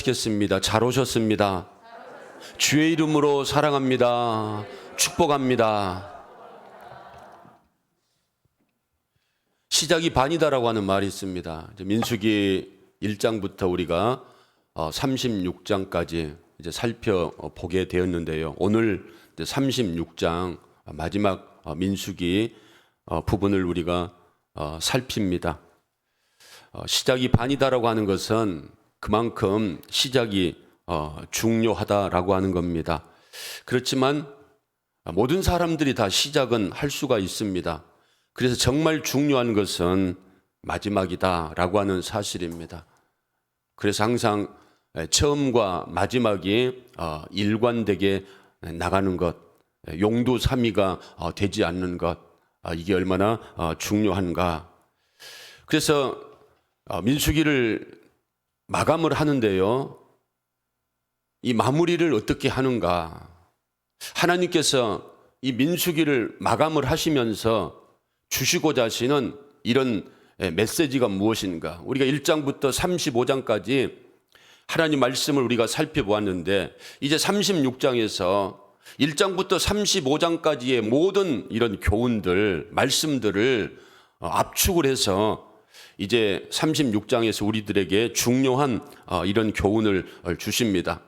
인사하시겠습니다. 잘 오셨습니다. 주의 이름으로 사랑합니다. 축복합니다. 시작이 반이다라고 하는 말이 있습니다. 민수기 1장부터 우리가 36장까지 이제 살펴보게 되었는데요. 오늘 36장 마지막 민수기 부분을 우리가 살핍니다. 시작이 반이다라고 하는 것은 그만큼 시작이 중요하다라고 하는 겁니다. 그렇지만 모든 사람들이 다 시작은 할 수가 있습니다. 그래서 정말 중요한 것은 마지막이다라고 하는 사실입니다. 그래서 항상 처음과 마지막이 일관되게 나가는 것, 용두삼이가 되지 않는 것, 이게 얼마나 중요한가. 그래서 민수기를 마감을 하는데요, 이 마무리를 어떻게 하는가. 하나님께서 이 민수기를 마감을 하시면서 주시고자 하시는 이런 메시지가 무엇인가. 우리가 1장부터 35장까지 하나님 말씀을 우리가 살펴보았는데, 이제 36장에서 1장부터 35장까지의 모든 이런 교훈들, 말씀들을 압축을 해서 이제 36장에서 우리들에게 중요한 이런 교훈을 주십니다.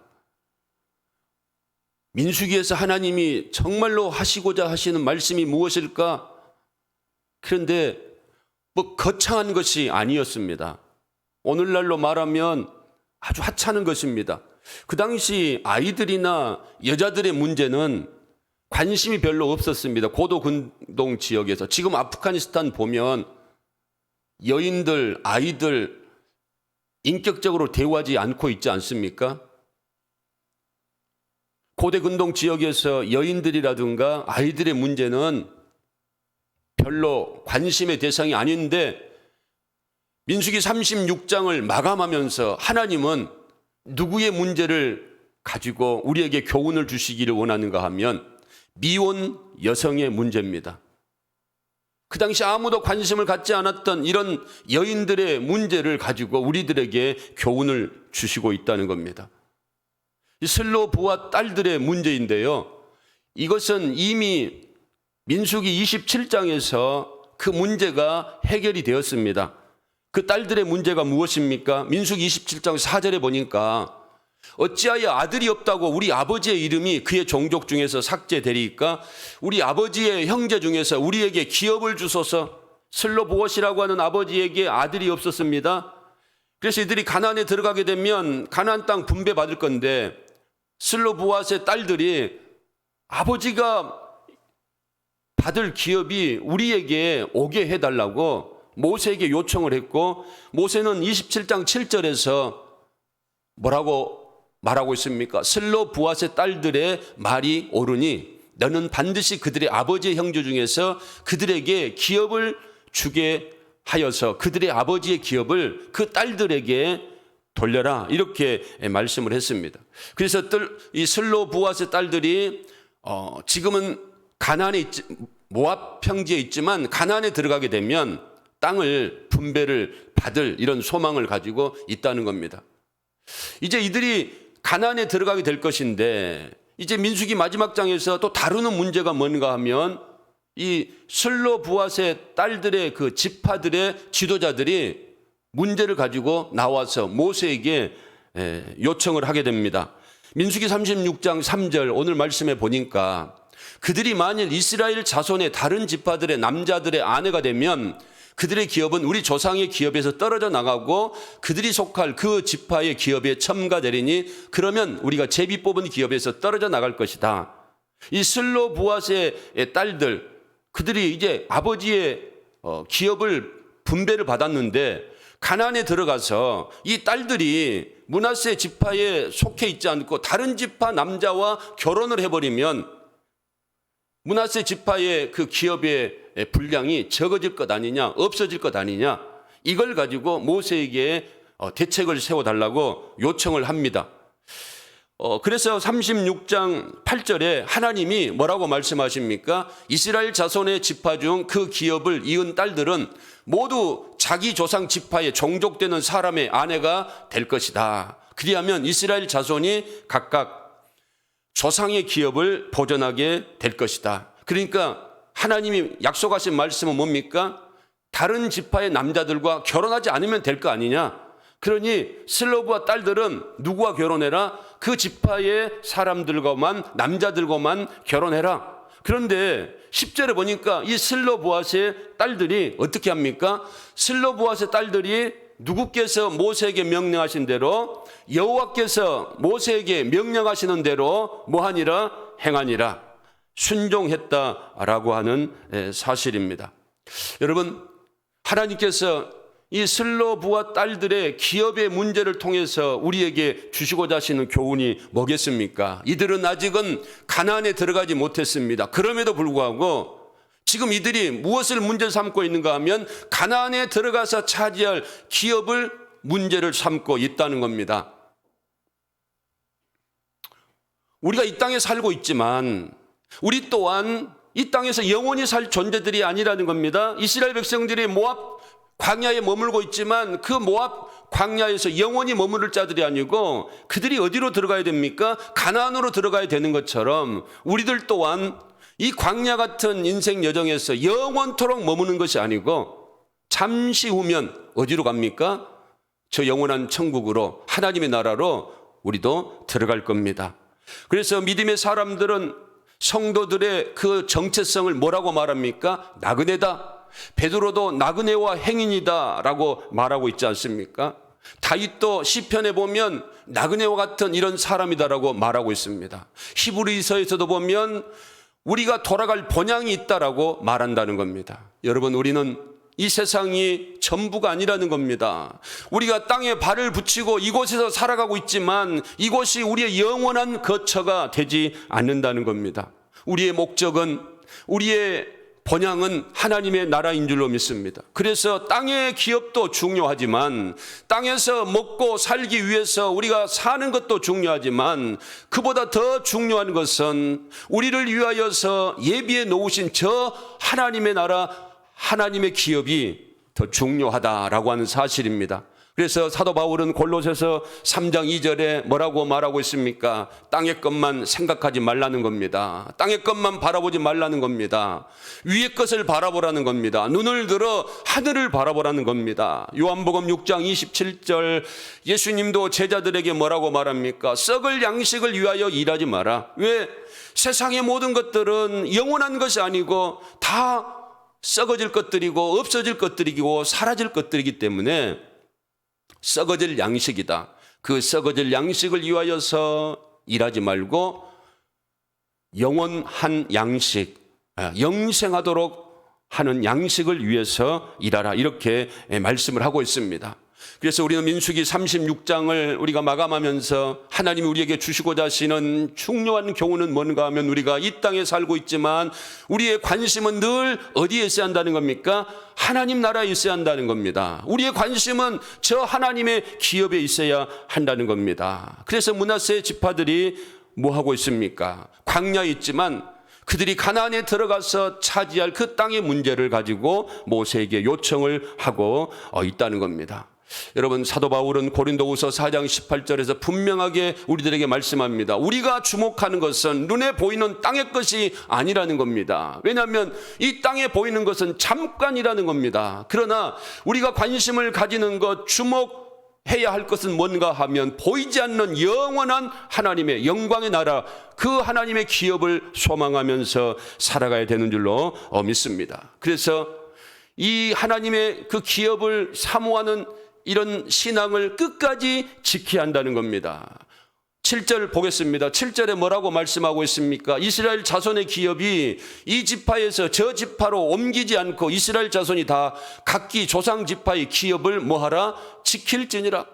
민수기에서 하나님이 정말로 하시고자 하시는 말씀이 무엇일까? 그런데 뭐 거창한 것이 아니었습니다. 오늘날로 말하면 아주 하찮은 것입니다. 그 당시 아이들이나 여자들의 문제는 관심이 별로 없었습니다. 고도근동 지역에서. 지금 아프가니스탄 보면 여인들, 아이들 인격적으로 대우하지 않고 있지 않습니까? 고대근동 지역에서 여인들이라든가 아이들의 문제는 별로 관심의 대상이 아닌데, 민수기 36장을 마감하면서 하나님은 누구의 문제를 가지고 우리에게 교훈을 주시기를 원하는가 하면 미혼 여성의 문제입니다. 그 당시 아무도 관심을 갖지 않았던 이런 여인들의 문제를 가지고 우리들에게 교훈을 주시고 있다는 겁니다. 슬로 부하 딸들의 문제인데요, 이것은 이미 민수기 27장에서 그 문제가 해결이 되었습니다. 그 딸들의 문제가 무엇입니까? 민수기 27장 4절에 보니까 어찌하여 아들이 없다고 우리 아버지의 이름이 그의 종족 중에서 삭제되리까? 우리 아버지의 형제 중에서 우리에게 기업을 주소서. 슬로보옷이라고 하는 아버지에게 아들이 없었습니다. 그래서 이들이 가나안에 들어가게 되면 가나안 땅 분배받을 건데, 슬로보앗의 딸들이 아버지가 받을 기업이 우리에게 오게 해달라고 모세에게 요청을 했고, 모세는 27장 7절에서 뭐라고 말하고 있습니까? 슬로부앗의 딸들의 말이 옳으니 너는 반드시 그들의 아버지의 형제 중에서 그들에게 기업을 주게 하여서 그들의 아버지의 기업을 그 딸들에게 돌려라, 이렇게 말씀을 했습니다. 그래서 이 슬로부앗의 딸들이 지금은 가나안에 모압 평지에 있지만 가나안에 들어가게 되면 땅을 분배를 받을 이런 소망을 가지고 있다는 겁니다. 이제 이들이 가나안에 들어가게 될 것인데, 이제 민수기 마지막 장에서 또 다루는 문제가 뭔가 하면 이 슬로부앗의 딸들의 그 지파들의 지도자들이 문제를 가지고 나와서 모세에게 요청을 하게 됩니다. 민수기 36장 3절 오늘 말씀에 보니까 그들이 만일 이스라엘 자손의 다른 지파들의 남자들의 아내가 되면 그들의 기업은 우리 조상의 기업에서 떨어져 나가고 그들이 속할 그 지파의 기업에 첨가되리니 그러면 우리가 제비 뽑은 기업에서 떨어져 나갈 것이다. 이 슬로부앗의 딸들, 그들이 이제 아버지의 기업을 분배를 받았는데 가나안에 들어가서 이 딸들이 므낫세 지파에 속해 있지 않고 다른 지파 남자와 결혼을 해버리면 므낫세 지파의 그 기업의 분량이 적어질 것 아니냐, 없어질 것 아니냐, 이걸 가지고 모세에게 대책을 세워달라고 요청을 합니다. 그래서 36장 8절에 하나님이 뭐라고 말씀하십니까? 이스라엘 자손의 지파 중 그 기업을 이은 딸들은 모두 자기 조상 지파에 종족되는 사람의 아내가 될 것이다. 그리하면 이스라엘 자손이 각각 조상의 기업을 보존하게 될 것이다. 그러니까 하나님이 약속하신 말씀은 뭡니까? 다른 지파의 남자들과 결혼하지 않으면 될 거 아니냐? 그러니 슬로브와 딸들은 누구와 결혼해라? 그 지파의 사람들과만, 남자들과만 결혼해라. 그런데 10절에 보니까 이 슬로보앗의 딸들이 어떻게 합니까? 슬로보앗의 딸들이 누구께서 모세에게 명령하신 대로, 여호와께서 모세에게 명령하시는 대로 뭐하니라? 행하니라. 순종했다라고 하는 사실입니다. 여러분, 하나님께서 이 슬로브와 딸들의 기업의 문제를 통해서 우리에게 주시고자 하시는 교훈이 뭐겠습니까? 이들은 아직은 가나안에 들어가지 못했습니다. 그럼에도 불구하고 지금 이들이 무엇을 문제 삼고 있는가 하면 가나안에 들어가서 차지할 기업을 문제를 삼고 있다는 겁니다. 우리가 이 땅에 살고 있지만 우리 또한 이 땅에서 영원히 살 존재들이 아니라는 겁니다. 이스라엘 백성들이 모압 광야에 머물고 있지만 그 모압 광야에서 영원히 머무를 자들이 아니고 그들이 어디로 들어가야 됩니까? 가나안으로 들어가야 되는 것처럼 우리들 또한 이 광야 같은 인생 여정에서 영원토록 머무는 것이 아니고 잠시 후면 어디로 갑니까? 저 영원한 천국으로, 하나님의 나라로 우리도 들어갈 겁니다. 그래서 믿음의 사람들은 성도들의 그 정체성을 뭐라고 말합니까? 나그네다. 베드로도 나그네와 행인이다 라고 말하고 있지 않습니까? 다윗도 시편에 보면 나그네와 같은 이런 사람이다라고 말하고 있습니다. 히브리서에서도 보면 우리가 돌아갈 본향이 있다라고 말한다는 겁니다. 여러분, 우리는 이 세상이 전부가 아니라는 겁니다. 우리가 땅에 발을 붙이고 이곳에서 살아가고 있지만 이곳이 우리의 영원한 거처가 되지 않는다는 겁니다. 우리의 목적은, 우리의 본향은 하나님의 나라인 줄로 믿습니다. 그래서 땅의 기업도 중요하지만 땅에서 먹고 살기 위해서 우리가 사는 것도 중요하지만 그보다 더 중요한 것은 우리를 위하여서 예비해 놓으신 저 하나님의 나라, 하나님의 기업이 더 중요하다라고 하는 사실입니다. 그래서 사도 바울은 골로새서 3장 2절에 뭐라고 말하고 있습니까? 땅의 것만 생각하지 말라는 겁니다. 땅의 것만 바라보지 말라는 겁니다. 위의 것을 바라보라는 겁니다. 눈을 들어 하늘을 바라보라는 겁니다. 요한복음 6장 27절 예수님도 제자들에게 뭐라고 말합니까? 썩을 양식을 위하여 일하지 마라. 왜? 세상의 모든 것들은 영원한 것이 아니고 다 썩어질 것들이고 없어질 것들이고 사라질 것들이기 때문에 썩어질 양식이다. 그 썩어질 양식을 위하여서 일하지 말고 영원한 양식, 영생하도록 하는 양식을 위해서 일하라. 이렇게 말씀을 하고 있습니다. 그래서 우리는 민수기 36장을 우리가 마감하면서 하나님이 우리에게 주시고자 하시는 중요한 교훈은 뭔가 하면 우리가 이 땅에 살고 있지만 우리의 관심은 늘 어디에 있어야 한다는 겁니까? 하나님 나라에 있어야 한다는 겁니다. 우리의 관심은 저 하나님의 기업에 있어야 한다는 겁니다. 그래서 므낫세 지파들이 뭐 하고 있습니까? 광야에 있지만 그들이 가나안에 들어가서 차지할 그 땅의 문제를 가지고 모세에게 요청을 하고 있다는 겁니다. 여러분, 사도 바울은 고린도후서 4장 18절에서 분명하게 우리들에게 말씀합니다. 우리가 주목하는 것은 눈에 보이는 땅의 것이 아니라는 겁니다. 왜냐하면 이 땅에 보이는 것은 잠깐이라는 겁니다. 그러나 우리가 관심을 가지는 것, 주목해야 할 것은 뭔가 하면 보이지 않는 영원한 하나님의 영광의 나라, 그 하나님의 기업을 소망하면서 살아가야 되는 줄로 믿습니다. 그래서 이 하나님의 그 기업을 사모하는 이런 신앙을 끝까지 지켜야 한다는 겁니다. 7절 보겠습니다. 7절에 뭐라고 말씀하고 있습니까? 이스라엘 자손의 기업이 이 지파에서 저 지파로 옮기지 않고 이스라엘 자손이 다 각기 조상 지파의 기업을 뭐하라? 지킬지니라.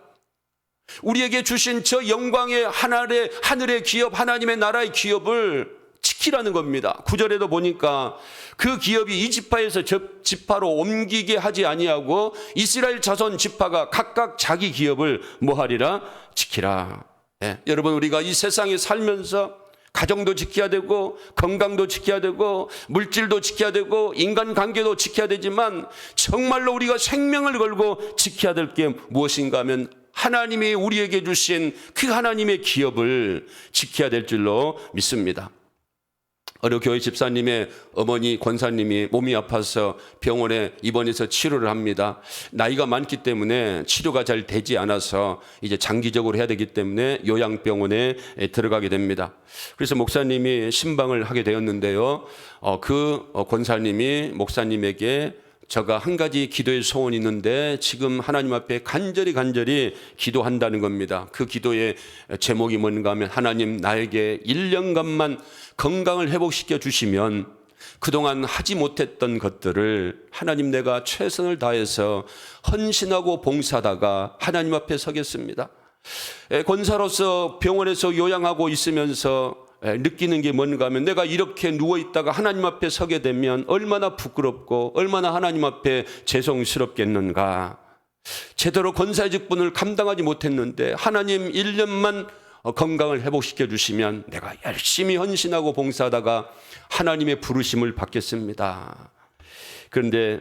우리에게 주신 저 영광의 하늘의 기업, 하나님의 나라의 기업을 지키라는 겁니다. 9절에도 보니까 그 기업이 이 지파에서 저 지파로 옮기게 하지 아니하고 이스라엘 자손 지파가 각각 자기 기업을 뭐하리라? 지키라. 여러분, 우리가 이 세상에 살면서 가정도 지켜야 되고 건강도 지켜야 되고 물질도 지켜야 되고 인간관계도 지켜야 되지만 정말로 우리가 생명을 걸고 지켜야 될 게 무엇인가 하면 하나님이 우리에게 주신 그 하나님의 기업을 지켜야 될 줄로 믿습니다. 어느 교회 집사님의 어머니 권사님이 몸이 아파서 병원에 입원해서 치료를 합니다. 나이가 많기 때문에 치료가 잘 되지 않아서 이제 장기적으로 해야 되기 때문에 요양병원에 들어가게 됩니다. 그래서 목사님이 신방을 하게 되었는데요. 그 권사님이 목사님에게 제가 한 가지 기도의 소원이 있는데 지금 하나님 앞에 간절히 기도한다는 겁니다. 그 기도의 제목이 뭔가 하면, 하나님 나에게 1년간만 건강을 회복시켜 주시면 그동안 하지 못했던 것들을 하나님 내가 최선을 다해서 헌신하고 봉사하다가 하나님 앞에 서겠습니다. 권사로서 병원에서 요양하고 있으면서 느끼는 게 뭔가 하면, 내가 이렇게 누워있다가 하나님 앞에 서게 되면 얼마나 부끄럽고 얼마나 하나님 앞에 죄송스럽겠는가. 제대로 권사의 직분을 감당하지 못했는데 하나님 1년만 건강을 회복시켜 주시면 내가 열심히 헌신하고 봉사하다가 하나님의 부르심을 받겠습니다. 그런데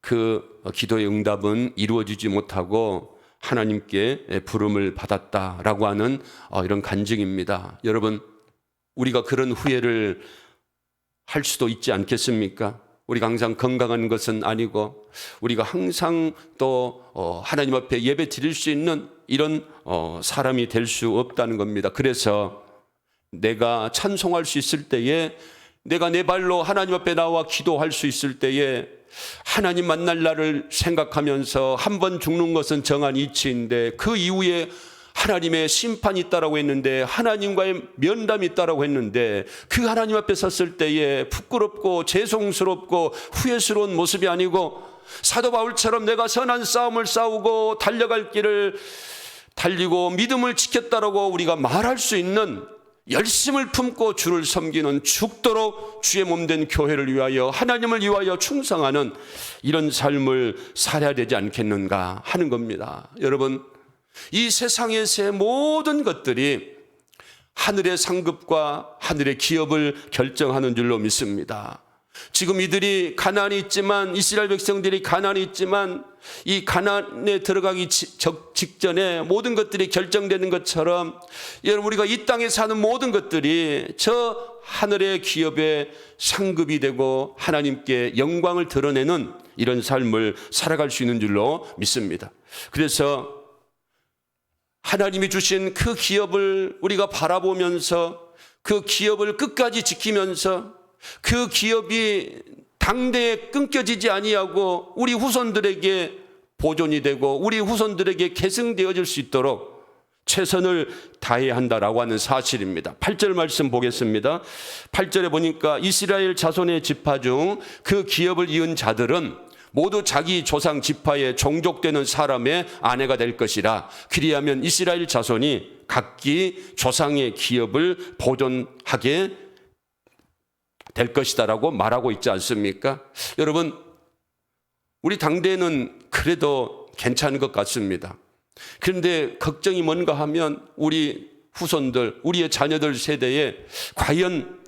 그 기도의 응답은 이루어지지 못하고 하나님께 부름을 받았다라고 하는 이런 간증입니다. 여러분, 우리가 그런 후회를 할 수도 있지 않겠습니까? 우리가 항상 건강한 것은 아니고 우리가 항상 또 하나님 앞에 예배 드릴 수 있는 이런 사람이 될 수 없다는 겁니다. 그래서 내가 찬송할 수 있을 때에, 내가 내 발로 하나님 앞에 나와 기도할 수 있을 때에 하나님 만날 날을 생각하면서 한 번 죽는 것은 정한 이치인데 그 이후에 하나님의 심판이 있다라고 했는데, 하나님과의 면담이 있다라고 했는데, 그 하나님 앞에 섰을 때에 부끄럽고 죄송스럽고 후회스러운 모습이 아니고 사도 바울처럼 내가 선한 싸움을 싸우고 달려갈 길을 달리고 믿음을 지켰다라고 우리가 말할 수 있는, 열심을 품고 주를 섬기는, 죽도록 주의 몸된 교회를 위하여 하나님을 위하여 충성하는 이런 삶을 살아야 되지 않겠는가 하는 겁니다. 여러분, 이 세상에서의 모든 것들이 하늘의 상급과 하늘의 기업을 결정하는 줄로 믿습니다. 지금 이들이 가나안이 있지만, 이스라엘 백성들이 가나안이 있지만, 이 가나안에 들어가기 직전에 모든 것들이 결정되는 것처럼, 여러분, 우리가 이 땅에 사는 모든 것들이 저 하늘의 기업의 상급이 되고 하나님께 영광을 드러내는 이런 삶을 살아갈 수 있는 줄로 믿습니다. 그래서 하나님이 주신 그 기업을 우리가 바라보면서, 그 기업을 끝까지 지키면서, 그 기업이 당대에 끊겨지지 아니하고 우리 후손들에게 보존이 되고 우리 후손들에게 계승되어질 수 있도록 최선을 다해야 한다라고 하는 사실입니다. 8절 말씀 보겠습니다. 8절에 보니까 이스라엘 자손의 지파 중 그 기업을 이은 자들은 모두 자기 조상 지파에 종족되는 사람의 아내가 될 것이라. 그리하면 이스라엘 자손이 각기 조상의 기업을 보존하게 될 것이다라고 말하고 있지 않습니까? 여러분, 우리 당대는 그래도 괜찮은 것 같습니다. 그런데 걱정이 뭔가 하면 우리 후손들, 우리의 자녀들 세대에 과연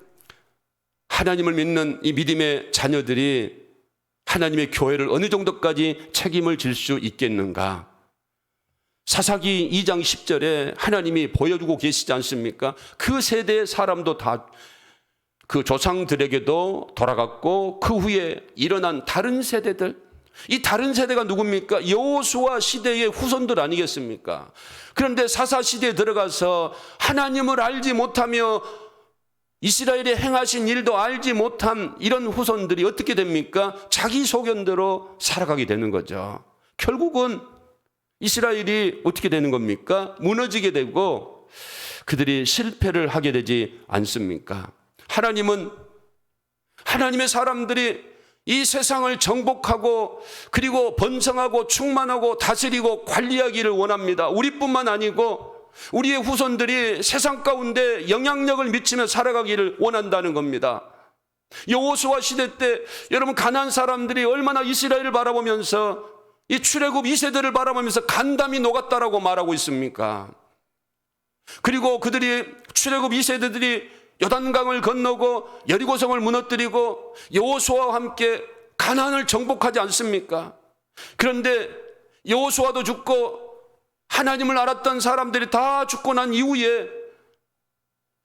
하나님을 믿는 이 믿음의 자녀들이 하나님의 교회를 어느 정도까지 책임을 질 수 있겠는가? 사사기 2장 10절에 하나님이 보여주고 계시지 않습니까? 그 세대의 사람도 다 그 조상들에게도 돌아갔고 그 후에 일어난 다른 세대들, 이 다른 세대가 누굽니까? 여호수아 시대의 후손들 아니겠습니까? 그런데 사사 시대에 들어가서 하나님을 알지 못하며 이스라엘에 행하신 일도 알지 못한 이런 후손들이 어떻게 됩니까? 자기 소견대로 살아가게 되는 거죠. 결국은 이스라엘이 어떻게 되는 겁니까? 무너지게 되고 그들이 실패를 하게 되지 않습니까? 하나님은 하나님의 사람들이 이 세상을 정복하고 그리고 번성하고 충만하고 다스리고 관리하기를 원합니다. 우리뿐만 아니고 우리의 후손들이 세상 가운데 영향력을 미치며 살아가기를 원한다는 겁니다. 여호수아 시대 때 여러분, 가나안 사람들이 얼마나 이스라엘을 바라보면서 이 출애굽 2세대를 바라보면서 간담이 녹았다라고 말하고 있습니까? 그리고 그들이 출애굽 2세대들이 요단강을 건너고 여리고성을 무너뜨리고 여호수아와 함께 가나안을 정복하지 않습니까? 그런데 여호수아도 죽고 하나님을 알았던 사람들이 다 죽고 난 이후에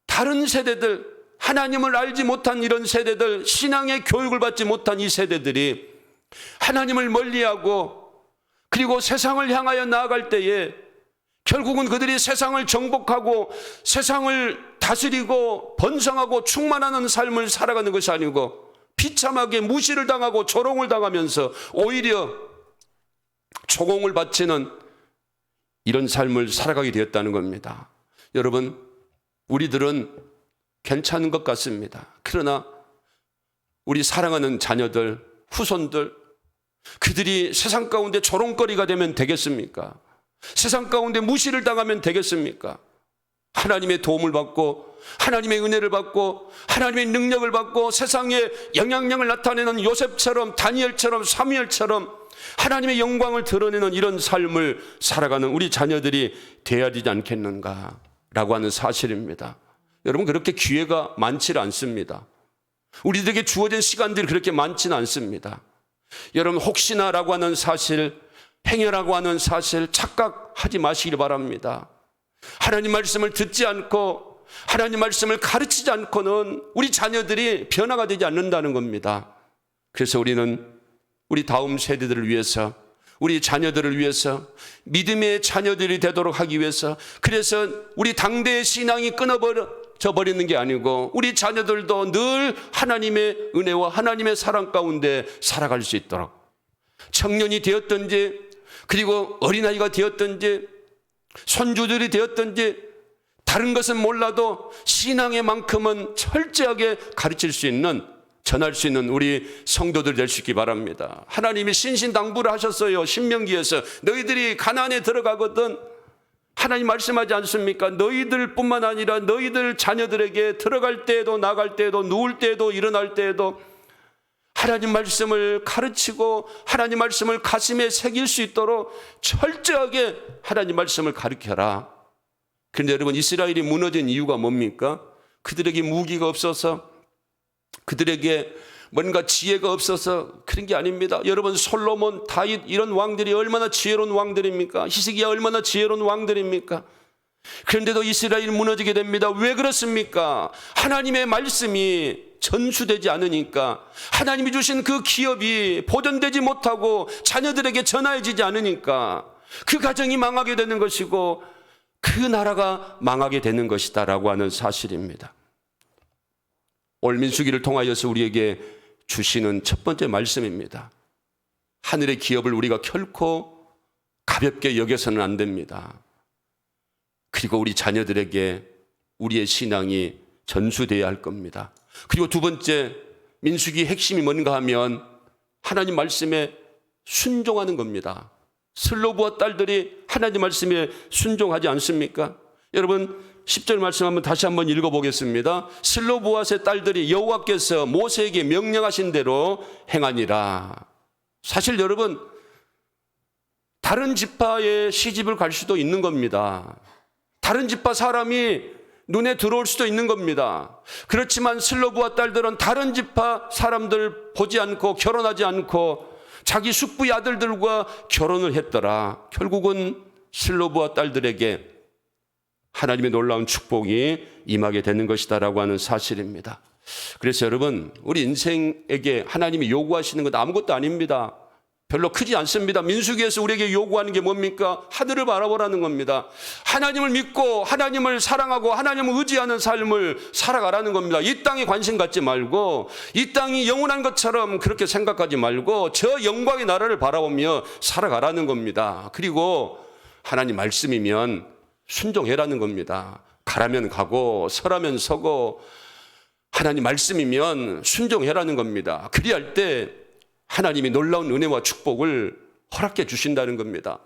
다른 세대들, 하나님을 알지 못한 이런 세대들, 신앙의 교육을 받지 못한 이 세대들이 하나님을 멀리하고 그리고 세상을 향하여 나아갈 때에 결국은 그들이 세상을 정복하고 세상을 다스리고 번성하고 충만하는 삶을 살아가는 것이 아니고 비참하게 무시를 당하고 조롱을 당하면서 오히려 조공을 바치는 이런 삶을 살아가게 되었다는 겁니다. 여러분, 우리들은 괜찮은 것 같습니다. 그러나 우리 사랑하는 자녀들, 후손들, 그들이 세상 가운데 조롱거리가 되면 되겠습니까? 세상 가운데 무시를 당하면 되겠습니까? 하나님의 도움을 받고 하나님의 은혜를 받고 하나님의 능력을 받고 세상에 영향력을 나타내는 요셉처럼 다니엘처럼 사무엘처럼 하나님의 영광을 드러내는 이런 삶을 살아가는 우리 자녀들이 되어야 되지 않겠는가라고 하는 사실입니다. 여러분, 그렇게 기회가 많지 않습니다. 우리들에게 주어진 시간들이 그렇게 많지는 않습니다. 여러분, 혹시나라고 하는 사실, 행여라고 하는 사실 착각하지 마시길 바랍니다. 하나님 말씀을 듣지 않고 하나님 말씀을 가르치지 않고는 우리 자녀들이 변화가 되지 않는다는 겁니다. 그래서 우리는 우리 다음 세대들을 위해서, 우리 자녀들을 위해서, 믿음의 자녀들이 되도록 하기 위해서, 그래서 우리 당대의 신앙이 끊어져 버리는 게 아니고 우리 자녀들도 늘 하나님의 은혜와 하나님의 사랑 가운데 살아갈 수 있도록, 청년이 되었든지 그리고 어린아이가 되었든지 손주들이 되었든지 다른 것은 몰라도 신앙의 만큼은 철저하게 가르칠 수 있는, 전할 수 있는 우리 성도들 될 수 있기 바랍니다. 하나님이 신신당부를 하셨어요. 신명기에서 너희들이 가나안에 들어가거든 하나님 말씀하지 않습니까? 너희들뿐만 아니라 너희들 자녀들에게 들어갈 때에도 나갈 때에도 누울 때에도 일어날 때에도 하나님 말씀을 가르치고 하나님 말씀을 가슴에 새길 수 있도록 철저하게 하나님 말씀을 가르쳐라. 그런데 여러분, 이스라엘이 무너진 이유가 뭡니까? 그들에게 무기가 없어서, 그들에게 뭔가 지혜가 없어서 그런 게 아닙니다. 여러분, 솔로몬, 다윗 이런 왕들이 얼마나 지혜로운 왕들입니까? 히스기야 얼마나 지혜로운 왕들입니까? 그런데도 이스라엘이 무너지게 됩니다. 왜 그렇습니까? 하나님의 말씀이 전수되지 않으니까, 하나님이 주신 그 기업이 보존되지 못하고 자녀들에게 전하여지지 않으니까 그 가정이 망하게 되는 것이고 그 나라가 망하게 되는 것이다 라고 하는 사실입니다. 오늘 민수기를 통하여서 우리에게 주시는 첫 번째 말씀입니다. 하늘의 기업을 우리가 결코 가볍게 여겨서는 안 됩니다. 그리고 우리 자녀들에게 우리의 신앙이 전수되어야 할 겁니다. 그리고 두 번째, 민수기 핵심이 뭔가 하면 하나님 말씀에 순종하는 겁니다. 슬로브와 딸들이 하나님 말씀에 순종하지 않습니까? 여러분, 10절 말씀 한번 다시 한번 읽어보겠습니다. 슬로브앗의 딸들이 여호와께서 모세에게 명령하신 대로 행하니라. 사실 여러분, 다른 지파에 시집을 갈 수도 있는 겁니다. 다른 지파 사람이 눈에 들어올 수도 있는 겁니다. 그렇지만 슬로브와 딸들은 다른 지파 사람들 보지 않고 결혼하지 않고 자기 숙부의 아들들과 결혼을 했더라. 결국은 슬로브와 딸들에게 하나님의 놀라운 축복이 임하게 되는 것이다 라고 하는 사실입니다. 그래서 여러분, 우리 인생에게 하나님이 요구하시는 건 아무것도 아닙니다. 별로 크지 않습니다. 민수기에서 우리에게 요구하는 게 뭡니까? 하늘을 바라보라는 겁니다. 하나님을 믿고 하나님을 사랑하고 하나님을 의지하는 삶을 살아가라는 겁니다. 이 땅에 관심 갖지 말고 이 땅이 영원한 것처럼 그렇게 생각하지 말고 저 영광의 나라를 바라보며 살아가라는 겁니다. 그리고 하나님 말씀이면 순종해라는 겁니다. 가라면 가고 서라면 서고 하나님 말씀이면 순종해라는 겁니다. 그리할 때 하나님이 놀라운 은혜와 축복을 허락해 주신다는 겁니다.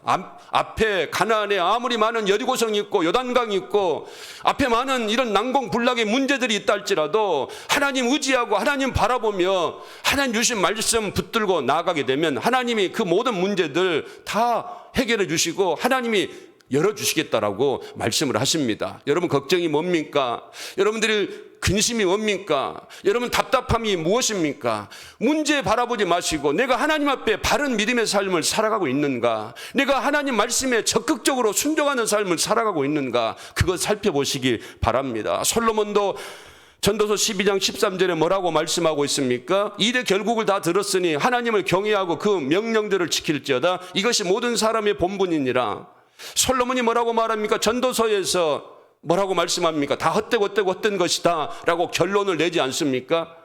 앞에 가나안에 아무리 많은 여리고성이 있고 요단강이 있고 앞에 많은 이런 난공불락의 문제들이 있다 할지라도 하나님 의지하고 하나님 바라보며 하나님 주신 말씀 붙들고 나아가게 되면 하나님이 그 모든 문제들 다 해결해 주시고 하나님이 열어주시겠다라고 말씀을 하십니다. 여러분 걱정이 뭡니까? 여러분들이 근심이 뭡니까? 여러분 답답함이 무엇입니까? 문제 바라보지 마시고 내가 하나님 앞에 바른 믿음의 삶을 살아가고 있는가? 내가 하나님 말씀에 적극적으로 순종하는 삶을 살아가고 있는가? 그거 살펴보시기 바랍니다. 솔로몬도 전도서 12장 13절에 뭐라고 말씀하고 있습니까? 일의 결국을 다 들었으니 하나님을 경외하고 그 명령들을 지킬지어다. 이것이 모든 사람의 본분이니라. 솔로몬이 뭐라고 말합니까? 전도서에서 뭐라고 말씀합니까? 다 헛된 것이다 라고 결론을 내지 않습니까?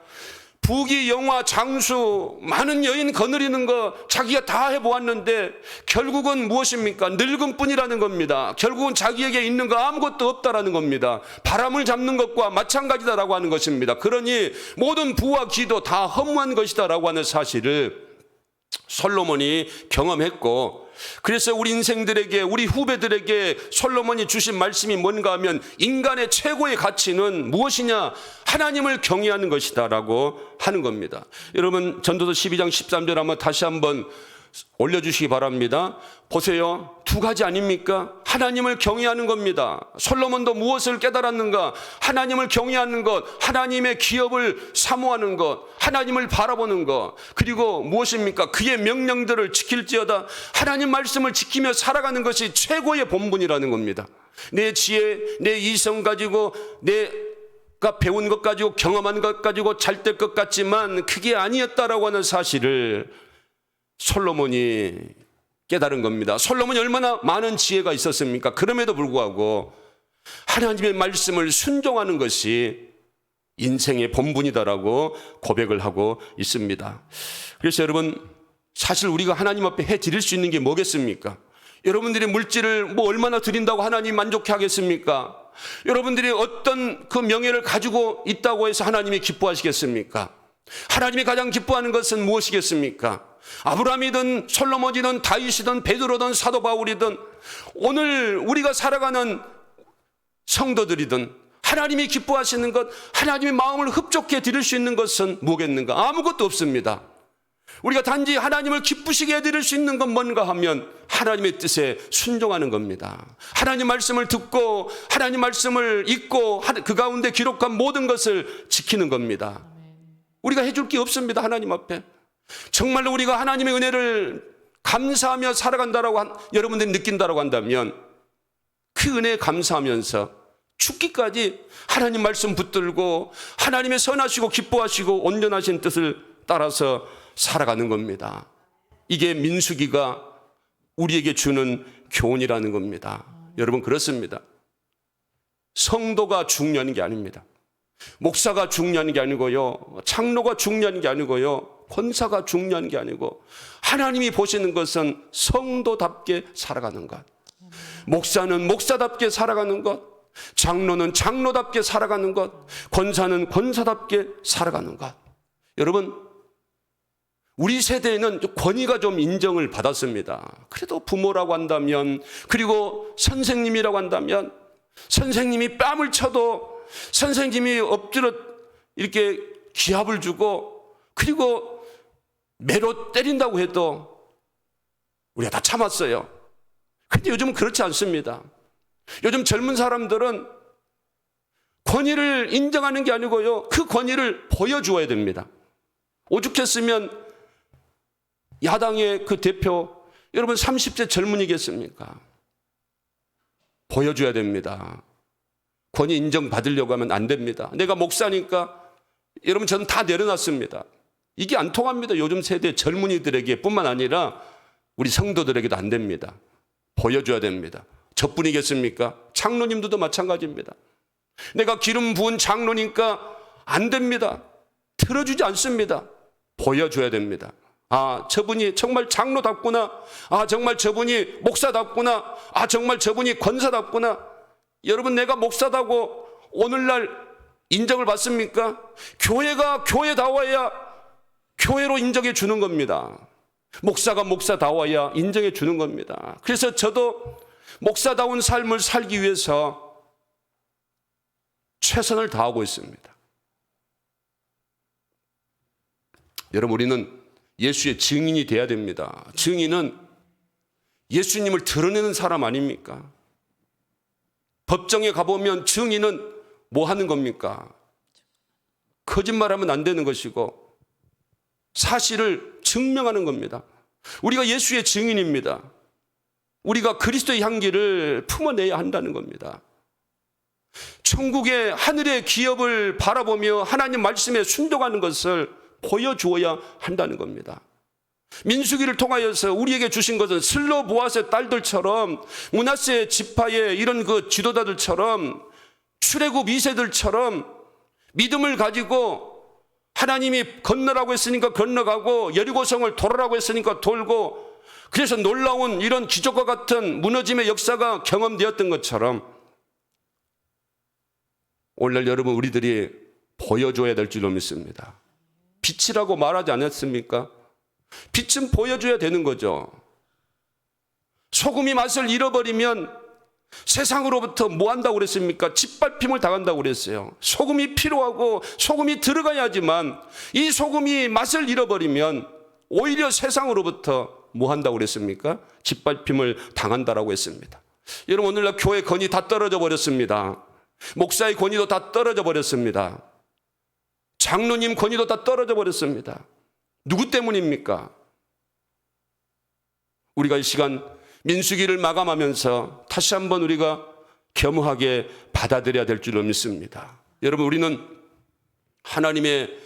부귀, 영화, 장수, 많은 여인 거느리는 거 자기가 다 해보았는데 결국은 무엇입니까? 늙은 뿐이라는 겁니다. 결국은 자기에게 있는 거 아무것도 없다라는 겁니다. 바람을 잡는 것과 마찬가지다라고 하는 것입니다. 그러니 모든 부와 기도 다 허무한 것이다라고 하는 사실을 솔로몬이 경험했고, 그래서 우리 인생들에게, 우리 후배들에게 솔로몬이 주신 말씀이 뭔가 하면 인간의 최고의 가치는 무엇이냐? 하나님을 경외하는 것이다라고 하는 겁니다. 여러분 전도서 12장 13절 한번 다시 한번 올려주시기 바랍니다. 보세요. 두 가지 아닙니까? 하나님을 경외하는 겁니다. 솔로몬도 무엇을 깨달았는가? 하나님을 경외하는 것, 하나님의 기업을 사모하는 것, 하나님을 바라보는 것, 그리고 무엇입니까? 그의 명령들을 지킬지어다. 하나님 말씀을 지키며 살아가는 것이 최고의 본분이라는 겁니다. 내 지혜, 내 이성 가지고 내가 배운 것 가지고 경험한 것 가지고 잘 될 것 같지만 그게 아니었다라고 하는 사실을 솔로몬이 깨달은 겁니다. 솔로몬이 얼마나 많은 지혜가 있었습니까? 그럼에도 불구하고 하나님의 말씀을 순종하는 것이 인생의 본분이다라고 고백을 하고 있습니다. 그래서 여러분, 사실 우리가 하나님 앞에 해드릴 수 있는 게 뭐겠습니까? 여러분들이 물질을 뭐 얼마나 드린다고 하나님이 만족해 하겠습니까? 여러분들이 어떤 그 명예를 가지고 있다고 해서 하나님이 기뻐하시겠습니까? 하나님이 가장 기뻐하는 것은 무엇이겠습니까? 아브라함이든 솔로몬이든 다윗이든 베드로든 사도 바울이든 오늘 우리가 살아가는 성도들이든 하나님이 기뻐하시는 것, 하나님의 마음을 흡족해 드릴 수 있는 것은 뭐겠는가? 아무것도 없습니다. 우리가 단지 하나님을 기쁘시게 해드릴 수 있는 건 뭔가 하면 하나님의 뜻에 순종하는 겁니다. 하나님 말씀을 듣고 하나님 말씀을 읽고 그 가운데 기록한 모든 것을 지키는 겁니다. 우리가 해줄 게 없습니다. 하나님 앞에. 정말로 우리가 하나님의 은혜를 감사하며 살아간다라고 여러분들이 느낀다라고 한다면 그 은혜에 감사하면서 죽기까지 하나님 말씀 붙들고 하나님의 선하시고 기뻐하시고 온전하신 뜻을 따라서 살아가는 겁니다. 이게 민수기가 우리에게 주는 교훈이라는 겁니다. 여러분 그렇습니다. 성도가 중요한 게 아닙니다. 목사가 중요한 게 아니고요. 장로가 중요한 게 아니고요. 권사가 중요한 게 아니고 하나님이 보시는 것은 성도답게 살아가는 것. 목사는 목사답게 살아가는 것. 장로는 장로답게 살아가는 것. 권사는 권사답게 살아가는 것. 여러분 우리 세대에는 권위가 좀 인정을 받았습니다. 그래도 부모라고 한다면 그리고 선생님이라고 한다면 선생님이 뺨을 쳐도 선생님이 엎드려 이렇게 기합을 주고 그리고 매로 때린다고 해도 우리가 다 참았어요. 그런데 요즘은 그렇지 않습니다. 요즘 젊은 사람들은 권위를 인정하는 게 아니고요. 그 권위를 보여주어야 됩니다. 오죽했으면 야당의 그 대표 여러분 30대 젊은이겠습니까? 보여줘야 됩니다. 권위 인정받으려고 하면 안 됩니다. 내가 목사니까 여러분 저는 다 내려놨습니다. 이게 안 통합니다. 요즘 세대 젊은이들에게 뿐만 아니라 우리 성도들에게도 안 됩니다. 보여줘야 됩니다. 저뿐이겠습니까? 장로님들도 마찬가지입니다. 내가 기름 부은 장로니까 안 됩니다. 틀어주지 않습니다. 보여줘야 됩니다. 아, 저분이 정말 장로답구나. 아, 정말 저분이 목사답구나. 아, 정말 저분이 권사답구나. 여러분, 내가 목사다고 오늘날 인정을 받습니까? 교회가 교회다워야 교회로 인정해 주는 겁니다. 목사가 목사다워야 인정해 주는 겁니다. 그래서 저도 목사다운 삶을 살기 위해서 최선을 다하고 있습니다. 여러분, 우리는 예수의 증인이 돼야 됩니다. 증인은 예수님을 드러내는 사람 아닙니까? 법정에 가보면 증인은 뭐 하는 겁니까? 거짓말하면 안 되는 것이고 사실을 증명하는 겁니다. 우리가 예수의 증인입니다. 우리가 그리스도의 향기를 품어내야 한다는 겁니다. 천국의 하늘의 기업을 바라보며 하나님 말씀에 순종하는 것을 보여주어야 한다는 겁니다. 민수기를 통하여서 우리에게 주신 것은 슬로보아스의 딸들처럼 므낫세 지파의 이런 그 지도자들처럼 출애굽 2세들처럼 믿음을 가지고 하나님이 건너라고 했으니까 건너가고 여리고성을 돌아라고 했으니까 돌고 그래서 놀라운 이런 기적과 같은 무너짐의 역사가 경험되었던 것처럼 오늘날 여러분 우리들이 보여줘야 될 줄로 믿습니다. 빛이라고 말하지 않았습니까? 빛은 보여줘야 되는 거죠. 소금이 맛을 잃어버리면 세상으로부터 뭐 한다고 그랬습니까? 짓밟힘을 당한다고 그랬어요. 소금이 필요하고 소금이 들어가야지만 이 소금이 맛을 잃어버리면 오히려 세상으로부터 뭐 한다고 그랬습니까? 짓밟힘을 당한다라고 했습니다. 여러분 오늘날 교회 건이 다 떨어져 버렸습니다. 목사의 권위도 다 떨어져 버렸습니다. 장로님 권위도 다 떨어져 버렸습니다. 누구 때문입니까? 우리가 이 시간 민수기를 마감하면서 다시 한번 우리가 겸허하게 받아들여야 될 줄로 믿습니다. 여러분 우리는 하나님의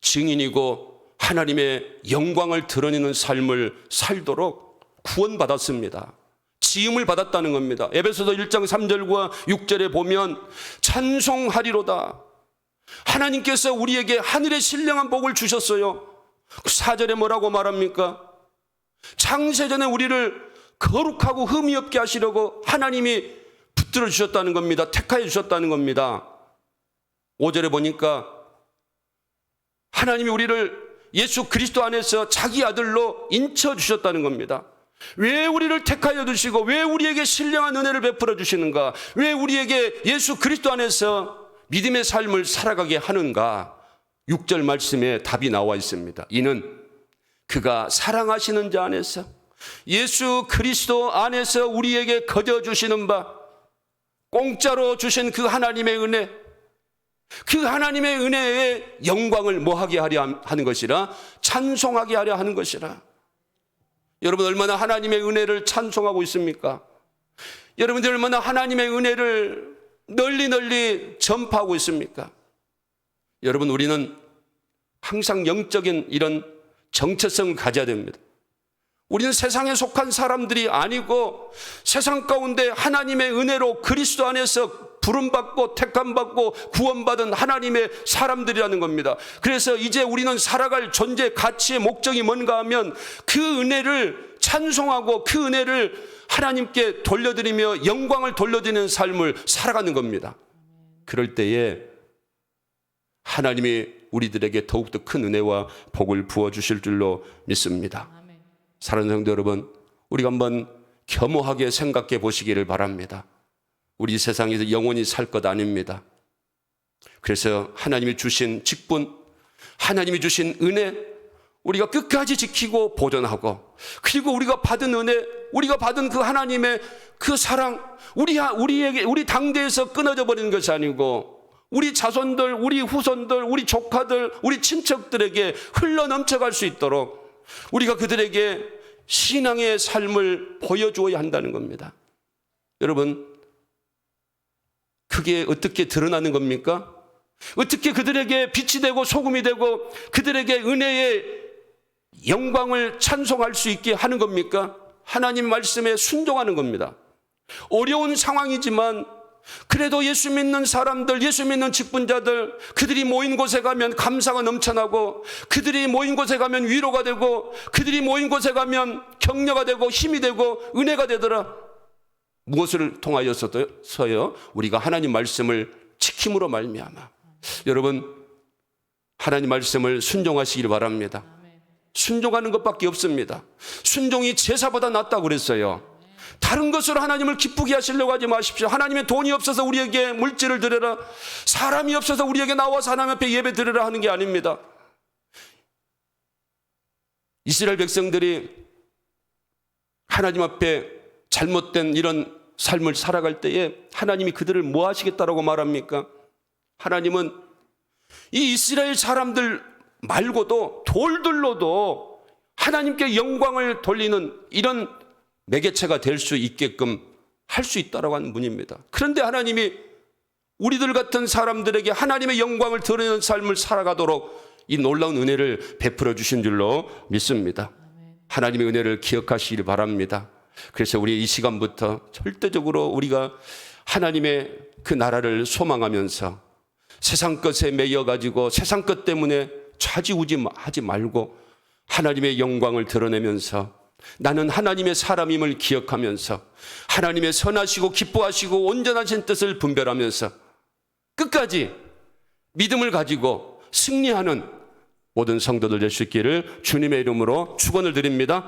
증인이고 하나님의 영광을 드러내는 삶을 살도록 구원받았습니다. 지음을 받았다는 겁니다. 에베소서 1장 3절과 6절에 보면 찬송하리로다. 하나님께서 우리에게 하늘의 신령한 복을 주셨어요. 4절에 뭐라고 말합니까? 창세전에 우리를 거룩하고 흠이 없게 하시려고 하나님이 붙들어 주셨다는 겁니다. 택하여 주셨다는 겁니다. 5절에 보니까 하나님이 우리를 예수 그리스도 안에서 자기 아들로 인쳐 주셨다는 겁니다. 왜 우리를 택하여 주시고 왜 우리에게 신령한 은혜를 베풀어 주시는가? 왜 우리에게 예수 그리스도 안에서 믿음의 삶을 살아가게 하는가? 6절 말씀에 답이 나와 있습니다. 이는 그가 사랑하시는 자 안에서 예수 그리스도 안에서 우리에게 거저 주시는 바 공짜로 주신 그 하나님의 은혜, 그 하나님의 은혜의 영광을 뭐하게 하려 하는 것이라? 찬송하게 하려 하는 것이라. 여러분 얼마나 하나님의 은혜를 찬송하고 있습니까? 여러분들 얼마나 하나님의 은혜를 널리 전파하고 있습니까? 여러분 우리는 항상 영적인 이런 정체성을 가져야 됩니다. 우리는 세상에 속한 사람들이 아니고 세상 가운데 하나님의 은혜로 그리스도 안에서 부름받고 택함받고 구원받은 하나님의 사람들이라는 겁니다. 그래서 이제 우리는 살아갈 존재 가치의 목적이 뭔가 하면 그 은혜를 찬송하고 그 은혜를 하나님께 돌려드리며 영광을 돌려드리는 삶을 살아가는 겁니다. 그럴 때에 하나님이 우리들에게 더욱더 큰 은혜와 복을 부어주실 줄로 믿습니다. 사랑하는 성도 여러분, 우리가 한번 겸허하게 생각해 보시기를 바랍니다. 우리 세상에서 영원히 살 것 아닙니다. 그래서 하나님이 주신 직분, 하나님이 주신 은혜, 우리가 끝까지 지키고 보존하고, 그리고 우리가 받은 은혜, 우리가 받은 그 하나님의 그 사랑, 우리 당대에서 끊어져 버리는 것이 아니고 우리 자손들, 우리 후손들, 우리 조카들, 우리 친척들에게 흘러 넘쳐갈 수 있도록 우리가 그들에게 신앙의 삶을 보여주어야 한다는 겁니다. 여러분, 그게 어떻게 드러나는 겁니까? 어떻게 그들에게 빛이 되고 소금이 되고 그들에게 은혜의 영광을 찬송할 수 있게 하는 겁니까? 하나님 말씀에 순종하는 겁니다. 어려운 상황이지만 그래도 예수 믿는 사람들, 예수 믿는 직분자들, 그들이 모인 곳에 가면 감사가 넘쳐나고, 그들이 모인 곳에 가면 위로가 되고, 그들이 모인 곳에 가면 격려가 되고 힘이 되고 은혜가 되더라. 무엇을 통하여서요? 우리가 하나님 말씀을 지킴으로 말미암아. 여러분, 하나님 말씀을 순종하시길 바랍니다. 순종하는 것밖에 없습니다. 순종이 제사보다 낫다고 그랬어요. 다른 것으로 하나님을 기쁘게 하시려고 하지 마십시오. 하나님의 돈이 없어서 우리에게 물질을 드려라, 사람이 없어서 우리에게 나와서 하나님 앞에 예배 드려라 하는 게 아닙니다. 이스라엘 백성들이 하나님 앞에 잘못된 이런 삶을 살아갈 때에 하나님이 그들을 뭐 하시겠다라고 말합니까? 하나님은 이 이스라엘 사람들 말고도 돌들로도 하나님께 영광을 돌리는 이런 매개체가 될 수 있게끔 할 수 있다라고 하는 분입니다. 그런데 하나님이 우리들 같은 사람들에게 하나님의 영광을 드러내는 삶을 살아가도록 이 놀라운 은혜를 베풀어 주신 줄로 믿습니다. 하나님의 은혜를 기억하시기 바랍니다. 그래서 우리 이 시간부터 절대적으로 우리가 하나님의 그 나라를 소망하면서 세상 것에 매여가지고 세상 것 때문에 좌지우지하지 말고 하나님의 영광을 드러내면서 나는 하나님의 사람임을 기억하면서 하나님의 선하시고 기뻐하시고 온전하신 뜻을 분별하면서 끝까지 믿음을 가지고 승리하는 모든 성도들 될 수 있기를 주님의 이름으로 축원을 드립니다.